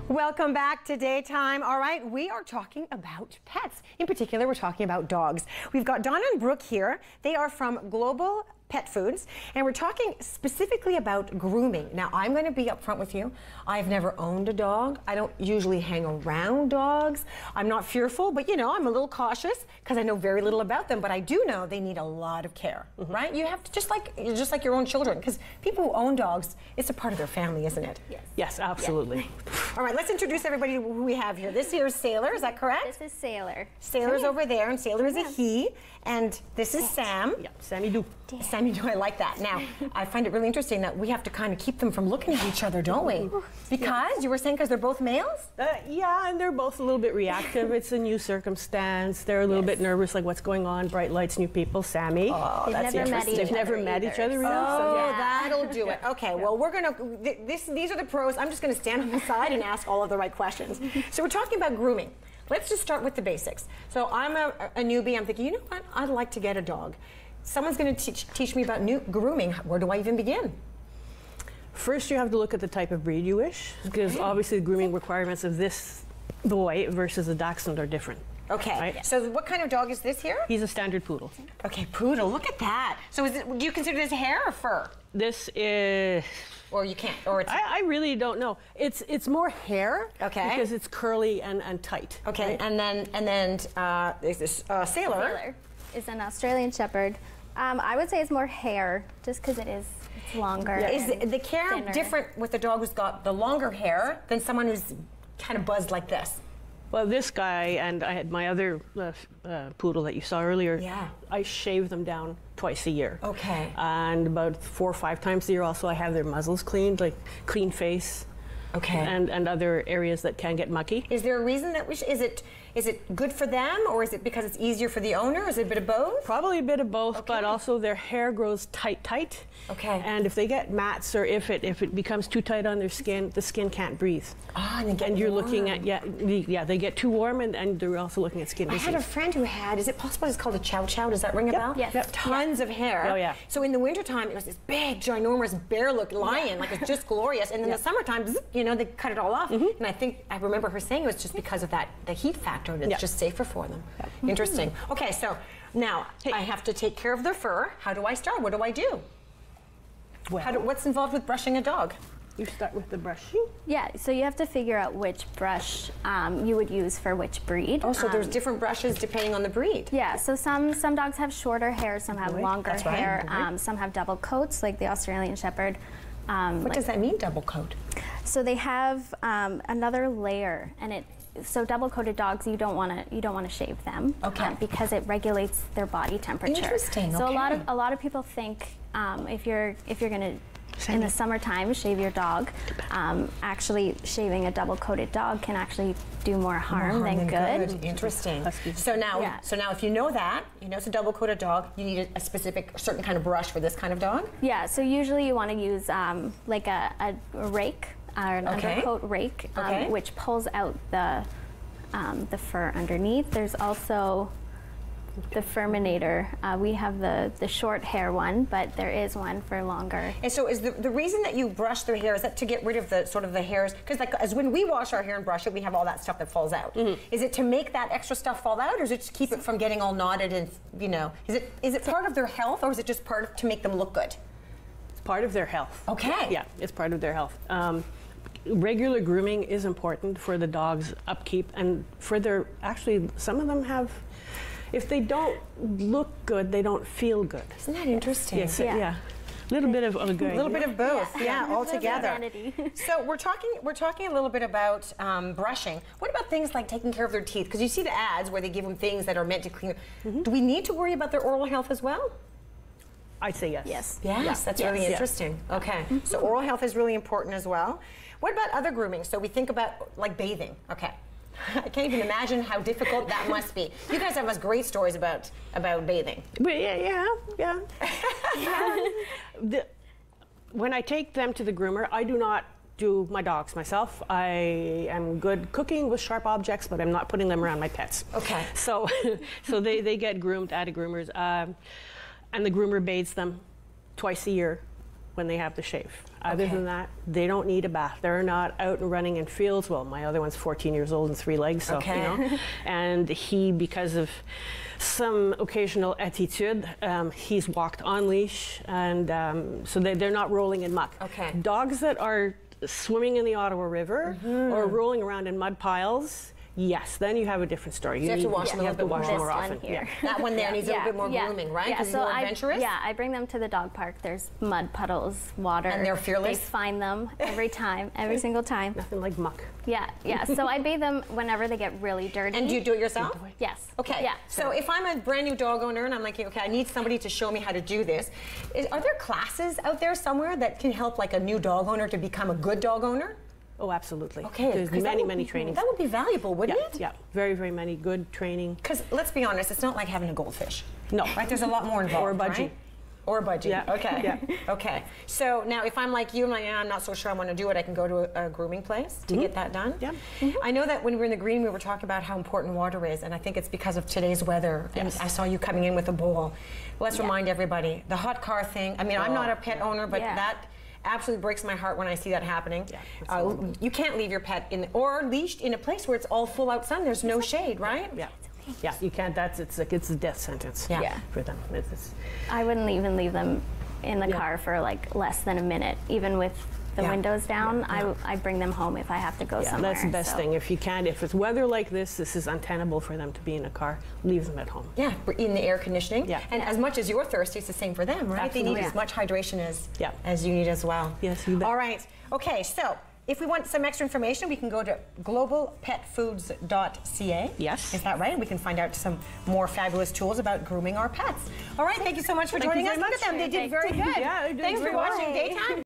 Welcome back to Daytime. All right, we are talking about pets. In particular, we're talking about dogs. We've got Donna and Brooke here. They are from Global Pet Foods, and we're talking specifically about grooming. Now, I'm going to be upfront with you. I've never owned a dog. I don't usually hang around dogs. I'm not fearful, but you know, I'm a little cautious because I know very little about them, but I do know they need a lot of care, right? You have to, just like your own children, because people who own dogs, it's a part of their family, isn't it? Yes. Yes, absolutely. Yeah. All right, let's introduce everybody who we have here. This here is Sailor, is that correct? This is Sailor. Sailor's over there, and Sailor is a he, and this is Sam. Yeah, Sammy do. Sammy do, I like that. Now, I find it really interesting that we have to kind of keep them from looking at each other, don't we? Because, you were saying because they're both males? Yeah, and they're both a little bit reactive. It's a new circumstance. They're a little bit nervous, like what's going on, bright lights, new people. Sammy. Oh, that's interesting. They've never met each other either. Oh, So yeah. that'll do it. Okay, well, we're going to, these are the pros. I'm just going to stand on the side and ask all of the right questions. So we're talking about grooming. Let's just start with the basics. So I'm a newbie. I'm thinking, you know what? I'd like to get a dog. Someone's going to teach me about new grooming. Where do I even begin? First, you have to look at the type of breed you wish, because obviously the grooming requirements of this boy versus a dachshund are different. Okay, right? So what kind of dog is this here? He's a standard poodle. Okay, poodle, look at that. So do you consider this hair or fur? This is... Or you can't, or it's... I really don't know. It's more hair, okay, because it's curly and tight. Okay, right? and then there's this Sailor. Sailor is an Australian Shepherd. I would say it's more hair, just because it's longer. Yeah. Is the care thinner. different with the dog who's got the longer hair than someone who's kind of buzzed like this? Well, this guy, and I had my other poodle that you saw earlier, yeah, I shave them down twice a year. Okay. And about 4 or 5 times a year also I have their muzzles cleaned, like clean face. Okay. And other areas that can get mucky. Is there a reason that is it good for them, or is it because it's easier for the owner? Is it a bit of both? Probably a bit of both, okay, but also their hair grows tight. Okay. And if they get mats, or if it becomes too tight on their skin, the skin can't breathe. Ah, and you're looking at they get too warm, and they're also looking at skin disease. I had a friend who had, is it possible it's called a chow chow? Does that ring a bell? Yes. Yep. Tons of hair. Oh yeah. So in the wintertime it was this big, ginormous, bear-looking lion, like it's just glorious. And in the summertime, you know, they cut it all off. And I remember her saying it was just because of the heat factor, and it's just safer for them. Interesting. Okay, so now I have to take care of their fur. How do I start? What do I do? Well, What's involved with brushing a dog? You start with the brushing. Yeah, so you have to figure out which brush you would use for which breed. Oh, so there's different brushes depending on the breed. Yeah, so some dogs have shorter hair, some have longer hair, some have double coats, like the Australian Shepherd. What does that mean, double coat? So they have another layer, and so double-coated dogs, you don't want to shave them, because it regulates their body temperature. Interesting. So a lot of people think if you're going to in the summertime shave your dog, actually shaving a double-coated dog can actually do more harm than good. Interesting. So now, if you know that, you know it's a double-coated dog, you need a certain kind of brush for this kind of dog? Yeah, so usually you want to use like a rake, or an undercoat rake, which pulls out the fur underneath. There's also the Furminator. We have the short hair one, but there is one for longer. And so is the reason that you brush their hair, is that to get rid of the sort of the hairs? Because like as when we wash our hair and brush it, we have all that stuff that falls out. Is it to make that extra stuff fall out, or is it to keep it from getting all knotted and, you know, is it part of their health, or is it just to make them look good? It's part of their health. Okay. Yeah, it's part of their health. Regular grooming is important for the dog's upkeep, and for actually some of them have, if they don't look good, they don't feel good. Isn't that interesting? Yes, yeah. A little bit of both, all together. So we're talking a little bit about brushing. What about things like taking care of their teeth? Because you see the ads where they give them things that are meant to clean. Do we need to worry about their oral health as well? I'd say yes. Yes, that's really interesting. Okay, so oral health is really important as well. What about other grooming? So we think about like bathing. Okay. I can't even imagine how difficult that must be. You guys have great stories about bathing. But yeah. When I take them to the groomer, I do not do my dogs myself. I am good cooking with sharp objects, but I'm not putting them around my pets. Okay. So they get groomed at a groomer's, and the groomer bathes them twice a year when they have the shave. Other than that, they don't need a bath. They're not out and running in fields. Well, my other one's 14 years old and 3 legs, so, you know. And he, because of some occasional attitude, he's walked on leash, and so they're not rolling in muck. Dogs that are swimming in the Ottawa River or rolling around in mud piles, yes, then you have a different story. You have to wash them more often. That one there needs a little bit more grooming, right? Because so more adventurous? I bring them to the dog park. There's mud puddles, water. And they're fearless? They find them every time, every single time. Nothing like muck. Yeah. So I bathe them whenever they get really dirty. And do you do it yourself? Yes. Okay. Yeah. So if I'm a brand new dog owner and I'm like, okay, I need somebody to show me how to do this, are there classes out there somewhere that can help like a new dog owner to become a good dog owner? Oh, absolutely. Okay. There's many trainings. That would be valuable, wouldn't it? Yeah, very many good training. Because let's be honest, it's not like having a goldfish. No. Right? There's a lot more involved. Or a budgie. Right? Or a budgie. Yeah. Okay. Yeah. Okay. So now if I'm like you, I'm like, I'm not so sure I want to do it, I can go to a grooming place to get that done. Yeah. I know that when we were in the green, we were talking about how important water is, and I think it's because of today's weather. And I saw you coming in with a bowl. Let's remind everybody, the hot car thing. I mean, I'm not a pet owner, but that absolutely breaks my heart when I see that happening. Yeah, you can't leave your pet in or leashed in a place where it's all full out sun. There's no shade, right? Yeah. Yeah, you can't. It's a death sentence. For them. I wouldn't even leave them in the car for like less than a minute, even with the windows down. I bring them home if I have to go somewhere. That's the best thing. If you can, if it's weather like this is untenable for them to be in a car, leave them at home. Yeah, in the air conditioning. Yeah. And as much as you're thirsty, it's the same for them, right? Absolutely. They need as much hydration as you need as well. Yes, you bet. All right. Okay, so if we want some extra information, we can go to globalpetfoods.ca. Yes. Is that right? We can find out some more fabulous tools about grooming our pets. All right, thank you so much for joining us. Look at them, they did very good. Yeah, Thanks for watching Daytime.